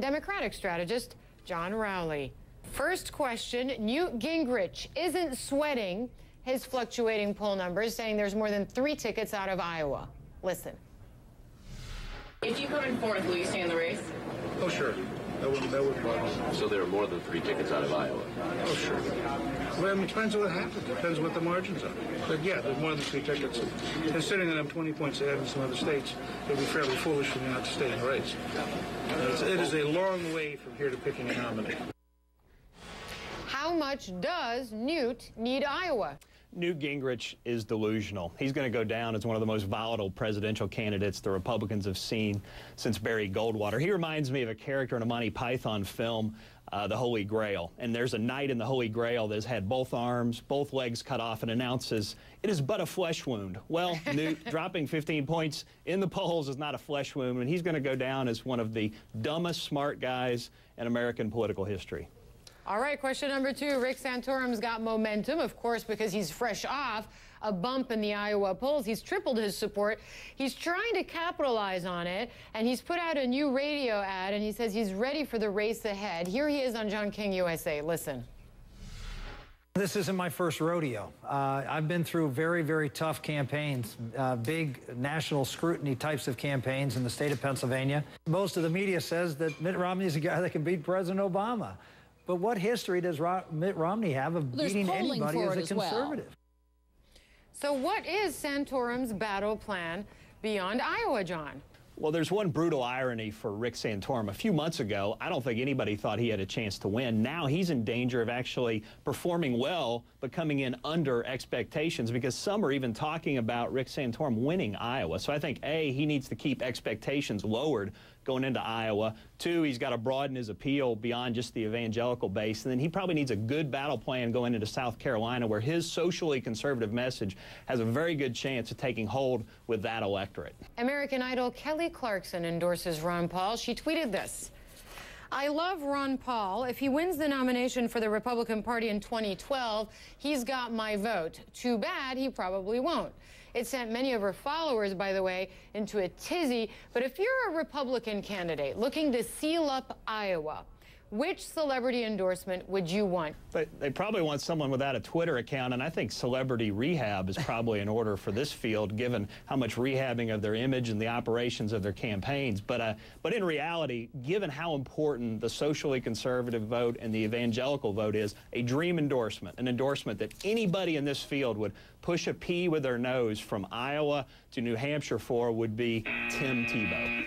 Democratic strategist John Rowley. First question, Newt Gingrich isn't sweating his fluctuating poll numbers, saying there's more than 3 tickets out of Iowa. Listen. If you come in fourth, will you stay in the race? Oh, sure. That wouldn't bother me. So there are more than 3 tickets out of Iowa? Oh, sure. Well, I mean, it depends on what happens. It depends what the margins are. But yeah, there's more than 3 tickets. Considering that I'm 20 points ahead in some other states, it would be fairly foolish for me not to stay in the race. It is a long way from here to picking a nominee. How much does Newt need Iowa? Newt Gingrich is delusional. He's going to go down as one of the most volatile presidential candidates the Republicans have seen since Barry Goldwater. He reminds me of a character in a Monty Python film, The Holy Grail. And there's a knight in the Holy Grail that has had both arms, both legs cut off and announces, "It is but a flesh wound." Well, Newt dropping 15 points in the polls is not a flesh wound, and he's going to go down as one of the dumbest smart guys in American political history. All right, question number 2. Rick Santorum's got momentum, of course, because he's fresh off a bump in the Iowa polls. He's tripled his support. He's trying to capitalize on it, and he's put out a new radio ad, and he says he's ready for the race ahead. Here he is on John King USA. Listen. This isn't my first rodeo. I've been through very, very tough campaigns, big national scrutiny types of campaigns in the state of Pennsylvania. Most of the media says that Mitt Romney is a guy that can beat President Obama. But what history does Mitt Romney have of beating anybody as a conservative? So what is Santorum's battle plan beyond Iowa, John? Well, there's one brutal irony for Rick Santorum. A few months ago, I don't think anybody thought he had a chance to win. Now he's in danger of actually performing well, but coming in under expectations, because some are even talking about Rick Santorum winning Iowa. So I think, A, he needs to keep expectations lowered going into Iowa. 2, he's got to broaden his appeal beyond just the evangelical base. And then he probably needs a good battle plan going into South Carolina, where his socially conservative message has a very good chance of taking hold with that electorate. American Idol Kelly Clarkson endorses Ron Paul. She tweeted this. "I love Ron Paul. If he wins the nomination for the Republican Party in 2012, he's got my vote. Too bad he probably won't." It sent many of her followers, by the way, into a tizzy. But if you're a Republican candidate looking to seal up Iowa, which celebrity endorsement would you want? They probably want someone without a Twitter account, and I think celebrity rehab is probably in order for this field, given how much rehabbing of their image and the operations of their campaigns. But in reality, given how important the socially conservative vote and the evangelical vote is, a dream endorsement, an endorsement that anybody in this field would push a P with their nose from Iowa to New Hampshire for, would be Tim Tebow.